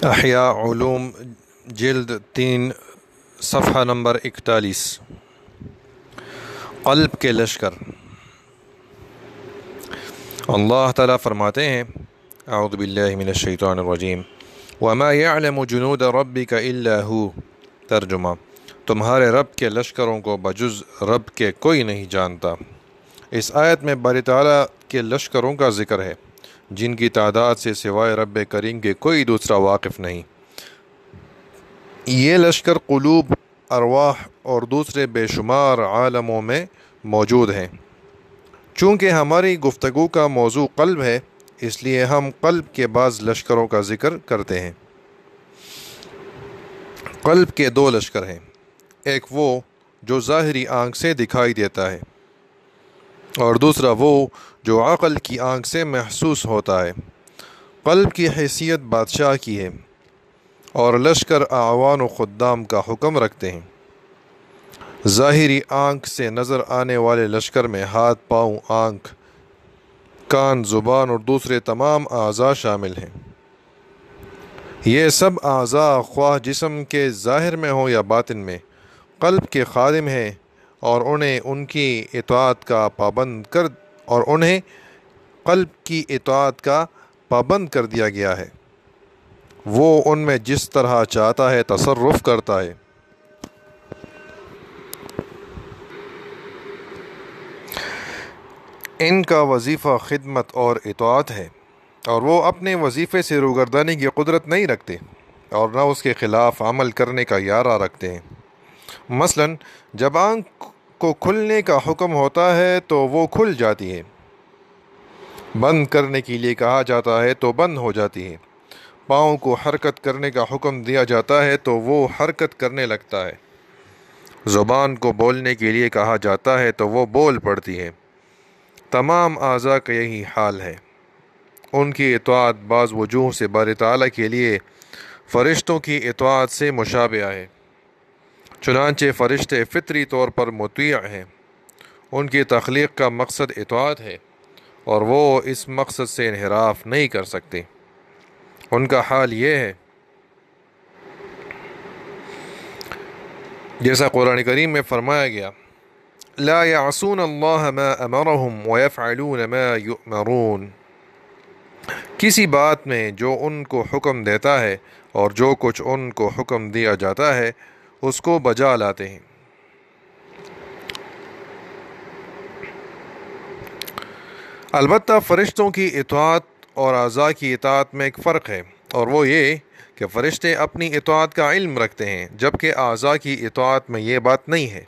احیاء علوم جلد 3 صفحہ نمبر 41 قلب کے لشکر۔ اللہ تعالیٰ فرماتے ہیں اعوذ باللہ من الشیطان الرجیم وما يعلم جنود ربک الا هو۔ ترجمہ: تمہارے رب کے لشکروں کو بجز رب کے کوئی نہیں جانتا۔ اس آیت میں باری تعالیٰ کے لشکروں کا ذکر ہے جن کی تعداد سے سوائے رب کریم کے کوئی دوسرا واقف نہیں۔ یہ لشکر قلوب، ارواح اور دوسرے بے شمار عالموں میں موجود ہیں۔ چونکہ ہماری گفتگو کا موضوع قلب ہے، اس لیے ہم قلب کے بعض لشکروں کا ذکر کرتے ہیں۔ قلب کے 2 لشکر ہیں، ایک وہ جو ظاہری آنکھ سے دکھائی دیتا ہے اور دوسرا وہ جو عقل کی آنکھ سے محسوس ہوتا ہے۔ قلب کی حیثیت بادشاہ کی ہے اور لشکر اعوان و خدام کا حکم رکھتے ہیں۔ ظاہری آنکھ سے نظر آنے والے لشکر میں ہاتھ، پاؤں، آنکھ، کان، زبان اور دوسرے تمام اعضاء شامل ہیں۔ یہ سب اعضاء خواہ جسم کے ظاہر میں ہوں یا باطن میں قلب کے خادم ہیں اور انہیں قلب کی اطاعت کا پابند کر دیا گیا ہے۔ وہ ان میں جس طرح چاہتا ہے تصرف کرتا ہے۔ ان کا وظیفہ خدمت اور اطاعت ہے اور وہ اپنے وظیفے سے روگردانی کی قدرت نہیں رکھتے اور نہ اس کے خلاف عمل کرنے کا ارادہ رکھتے ہیں۔ مثلاً جب آنکھ کو کھلنے کا حکم ہوتا ہے تو وہ کھل جاتی ہے، بند کرنے کے لیے کہا جاتا ہے تو بند ہو جاتی ہے۔ پاؤں کو حرکت کرنے کا حکم دیا جاتا ہے تو وہ حرکت کرنے لگتا ہے۔ زبان کو بولنے کے لیے کہا جاتا ہے تو وہ بول پڑتی ہے۔ تمام اعضاء کا یہی حال ہے۔ ان کی اطاعت بعض وجوہ سے باری تعالیٰ کے لیے فرشتوں کی اطاعت سے مشابہ ہے۔ چنانچہ فرشتے فطری طور پر مطیع ہیں۔ ان کی تخلیق کا مقصد اطاعت ہے اور وہ اس مقصد سے انحراف نہیں کر سکتے۔ ان کا حال یہ ہے جیسا قرآن کریم میں فرمایا گیا لا يعصون اللہ ما امرهم ويفعلون ما يؤمرون۔ کسی بات میں جو ان کو حکم دیتا ہے اور جو کچھ ان کو حکم دیا جاتا ہے اس کو بجا لاتے ہیں۔ البتہ فرشتوں کی اطاعت اور اعضاء کی اطاعت میں ایک فرق ہے، اور وہ یہ کہ فرشتے اپنی اطاعت کا علم رکھتے ہیں جبکہ اعضاء کی اطاعت میں یہ بات نہیں ہے۔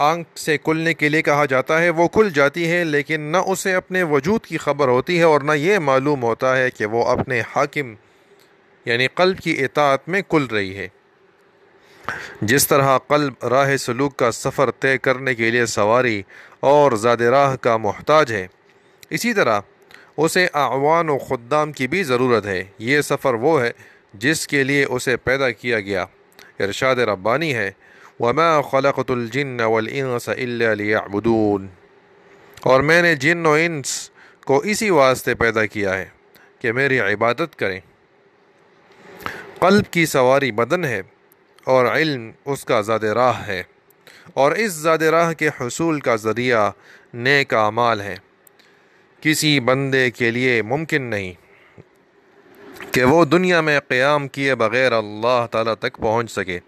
آنکھ سے کھلنے کے لیے کہا جاتا ہے وہ کھل جاتی ہے، لیکن نہ اسے اپنے وجود کی خبر ہوتی ہے اور نہ یہ معلوم ہوتا ہے کہ وہ اپنے حاکم یعنی قلب کی اطاعت میں کھل رہی ہے۔ جس طرح قلب راہ سلوک کا سفر طے کرنے کے لیے سواری اور زاد راہ کا محتاج ہے، اسی طرح اسے اعوان و خدام کی بھی ضرورت ہے۔ یہ سفر وہ ہے جس کے لیے اسے پیدا کیا گیا۔ ارشاد ربانی ہے وَمَا خَلَقْتُ الْجِنَّ وَالْإِنسَ إِلَّا لِيَعْبُدُونَ، اور میں نے جن و انس کو اسی واسطے پیدا کیا ہے کہ میری عبادت کریں۔ قلب کی سواری بدن ہے اور علم اس کا زاد راہ ہے، اور اس زاد راہ کے حصول کا ذریعہ نیک اعمال ہے۔ کسی بندے کے لیے ممکن نہیں کہ وہ دنیا میں قیام کیے بغیر اللہ تعالیٰ تک پہنچ سکے۔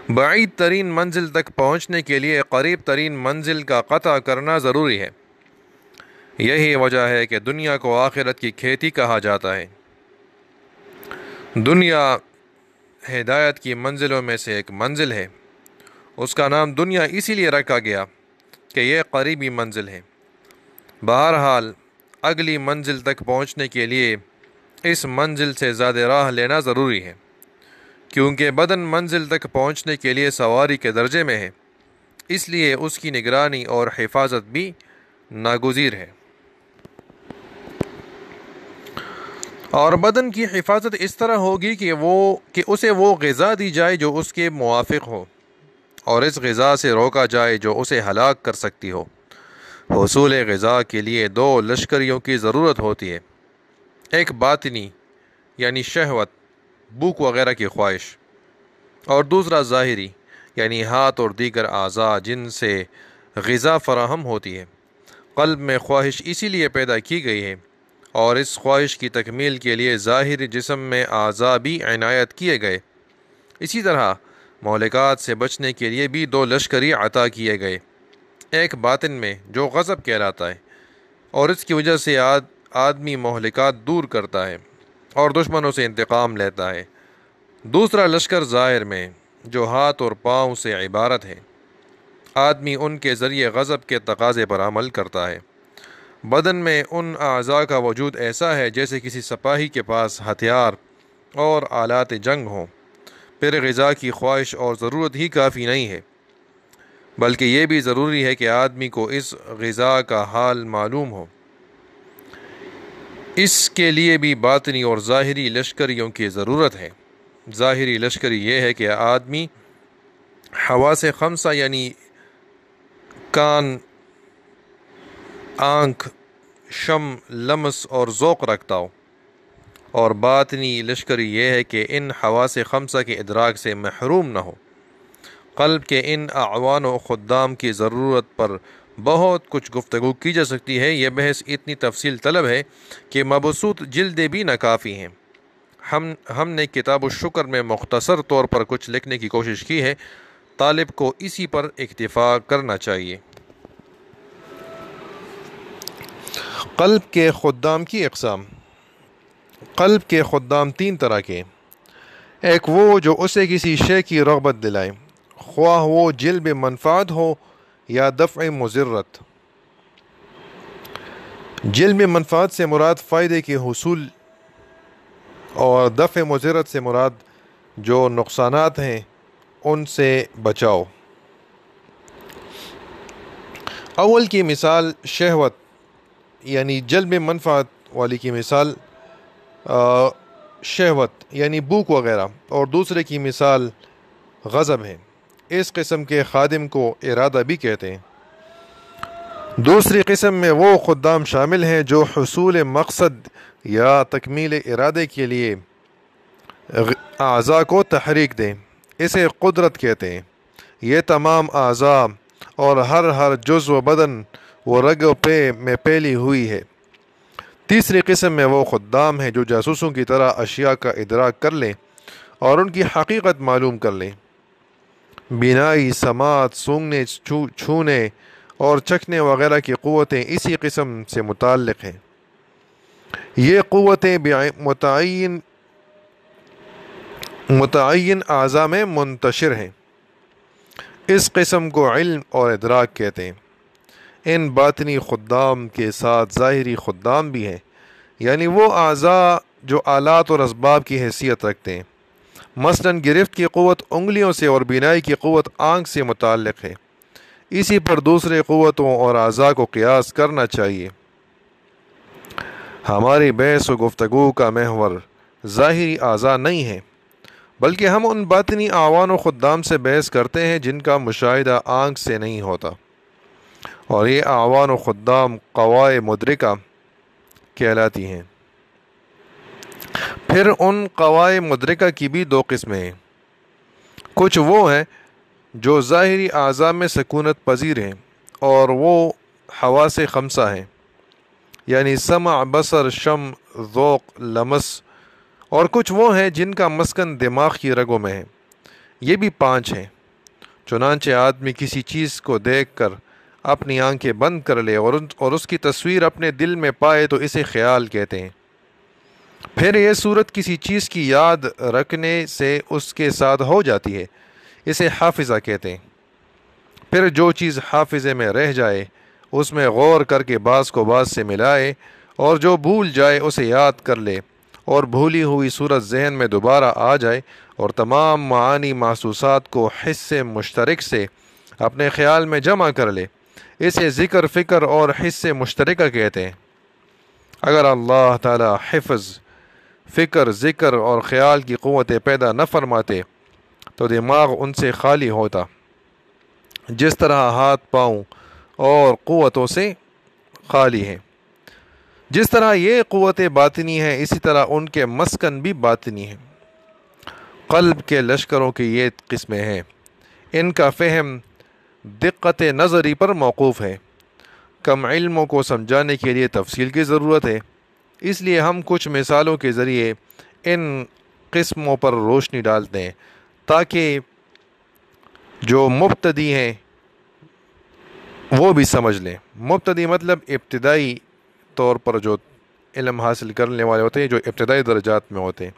بعید ترین منزل تک پہنچنے کے لیے قریب ترین منزل کا قطع کرنا ضروری ہے۔ یہی وجہ ہے کہ دنیا کو آخرت کی کھیتی کہا جاتا ہے۔ دنیا ہدایت کی منزلوں میں سے ایک منزل ہے۔ اس کا نام دنیا اسی لیے رکھا گیا کہ یہ قریبی منزل ہے۔ بہرحال اگلی منزل تک پہنچنے کے لیے اس منزل سے زیادہ راہ لینا ضروری ہے، کیونکہ بدن منزل تک پہنچنے کے لیے سواری کے درجے میں ہے، اس لیے اس کی نگرانی اور حفاظت بھی ناگزیر ہے۔ اور بدن کی حفاظت اس طرح ہوگی کہ اسے وہ غذا دی جائے جو اس کے موافق ہو، اور اس غذا سے روکا جائے جو اسے ہلاک کر سکتی ہو۔ حصول غذا کے لیے 2 لشکریوں کی ضرورت ہوتی ہے، ایک باطنی یعنی شہوت، بھوک وغیرہ کی خواہش، اور دوسرا ظاہری یعنی ہاتھ اور دیگر اعضاء جن سے غذا فراہم ہوتی ہے۔ قلب میں خواہش اسی لیے پیدا کی گئی ہے، اور اس خواہش کی تکمیل کے لیے ظاہر جسم میں اعضاء بھی عنایت کیے گئے۔ اسی طرح مہلکات سے بچنے کے لیے بھی دو لشکری عطا کیے گئے، ایک باطن میں جو غضب کہلاتا ہے اور اس کی وجہ سے آدمی مہلکات دور کرتا ہے اور دشمنوں سے انتقام لیتا ہے، دوسرا لشکر ظاہر میں جو ہاتھ اور پاؤں سے عبارت ہے، آدمی ان کے ذریعے غضب کے تقاضے پر عمل کرتا ہے۔ بدن میں ان اعضاء کا وجود ایسا ہے جیسے کسی سپاہی کے پاس ہتھیار اور آلات جنگ ہوں۔ پھر غذا کی خواہش اور ضرورت ہی کافی نہیں ہے، بلکہ یہ بھی ضروری ہے کہ آدمی کو اس غذا کا حال معلوم ہو۔ اس کے لیے بھی باطنی اور ظاہری لشکریوں کی ضرورت ہے۔ ظاہری لشکری یہ ہے کہ آدمی حواس خمسہ یعنی کان، آنکھ، شم، لمس اور ذوق رکھتا ہو، اور باطنی لشکری یہ ہے کہ ان حواس خمسہ کے ادراک سے محروم نہ ہو۔ قلب کے ان اعوان و خدام کی ضرورت پر بہت کچھ گفتگو کی جا سکتی ہے۔ یہ بحث اتنی تفصیل طلب ہے کہ مبسوط جلدیں بھی ناکافی ہیں۔ ہم نے کتاب الشکر میں مختصر طور پر کچھ لکھنے کی کوشش کی ہے، طالب کو اسی پر اکتفا کرنا چاہیے۔ قلب کے خدام کی اقسام۔ قلب کے خدام تین طرح کے، ایک وہ جو اسے کسی شے کی رغبت دلائے، خواہ وہ جلب منفعت ہو یا دفع مضرت۔ جلب منفعت سے مراد فائدے کے حصول اور دفع مضرت سے مراد جو نقصانات ہیں ان سے بچاؤ۔ اول کی مثال شہوت یعنی جلب منفعت والی کی مثال شہوت یعنی بھوک وغیرہ، اور دوسرے کی مثال غضب ہے۔ اس قسم کے خادم کو ارادہ بھی کہتے ہیں۔ دوسری قسم میں وہ خدام شامل ہیں جو حصول مقصد یا تکمیل ارادے کے لیے اعضاء کو تحریک دیں، اسے قدرت کہتے ہیں۔ یہ تمام اعضاء اور ہر جزو بدن و رگ و پے میں پھیلی ہوئی ہے۔ تیسری قسم میں وہ خدام ہیں جو جاسوسوں کی طرح اشیاء کا ادراک کر لیں اور ان کی حقیقت معلوم کر لیں۔ بینائی، سماعت، سونگنے، چھونے اور چکھنے وغیرہ کی قوتیں اسی قسم سے متعلق ہیں۔ یہ قوتیں متعین اعضاء میں منتشر ہیں۔ اس قسم کو علم اور ادراک کہتے ہیں۔ ان باطنی خدام کے ساتھ ظاہری خدام بھی ہیں، یعنی وہ اعضاء جو آلات اور اسباب کی حیثیت رکھتے ہیں۔ مثلاً گرفت کی قوت انگلیوں سے اور بینائی کی قوت آنکھ سے متعلق ہے۔ اسی پر دوسرے قوتوں اور اعضاء کو قیاس کرنا چاہیے۔ ہماری بحث و گفتگو کا محور ظاہری اعضاء نہیں ہے، بلکہ ہم ان باطنی اعوان و خدام سے بحث کرتے ہیں جن کا مشاہدہ آنکھ سے نہیں ہوتا، اور یہ اعوان و خدام قوائے مدرکہ کہلاتی ہیں۔ پھر ان قوائے مدرکہ کی بھی دو قسمیں ہیں۔ کچھ وہ ہیں جو ظاہری اعضاء میں سکونت پذیر ہیں اور وہ حواس خمسہ ہیں، یعنی سمع، بصر، شم، ذوق، لمس، اور کچھ وہ ہیں جن کا مسکن دماغ کی رگوں میں ہے۔ یہ بھی پانچ ہیں۔ چنانچہ آدمی کسی چیز کو دیکھ کر اپنی آنکھیں بند کر لے اور اس کی تصویر اپنے دل میں پائے تو اسے خیال کہتے ہیں۔ پھر یہ صورت کسی چیز کی یاد رکھنے سے اس کے ساتھ ہو جاتی ہے، اسے حافظہ کہتے ہیں۔ پھر جو چیز حافظے میں رہ جائے اس میں غور کر کے بعض کو بعض سے ملائے، اور جو بھول جائے اسے یاد کر لے، اور بھولی ہوئی صورت ذہن میں دوبارہ آ جائے، اور تمام معانی محسوسات کو حس مشترک سے اپنے خیال میں جمع کر لے، اسے ذکر، فکر اور حس مشترکہ کہتے ہیں۔ اگر اللہ تعالی حفظ، فکر، ذکر اور خیال کی قوتیں پیدا نہ فرماتے تو دماغ ان سے خالی ہوتا، جس طرح ہاتھ، پاؤں اور قوتوں سے خالی ہے۔ جس طرح یہ قوت باطنی ہے اسی طرح ان کے مسکن بھی باطنی ہے۔ قلب کے لشکروں کی یہ قسمیں ہیں، ان کا فہم دقت نظری پر موقوف ہے۔ کم علموں کو سمجھانے کے لیے تفصیل کی ضرورت ہے، اس لیے ہم کچھ مثالوں کے ذریعے ان قسموں پر روشنی ڈالتے ہیں تاکہ جو مبتدی ہیں وہ بھی سمجھ لیں۔ مبتدی مطلب ابتدائی طور پر جو علم حاصل کرنے والے ہوتے ہیں، جو ابتدائی درجات میں ہوتے ہیں۔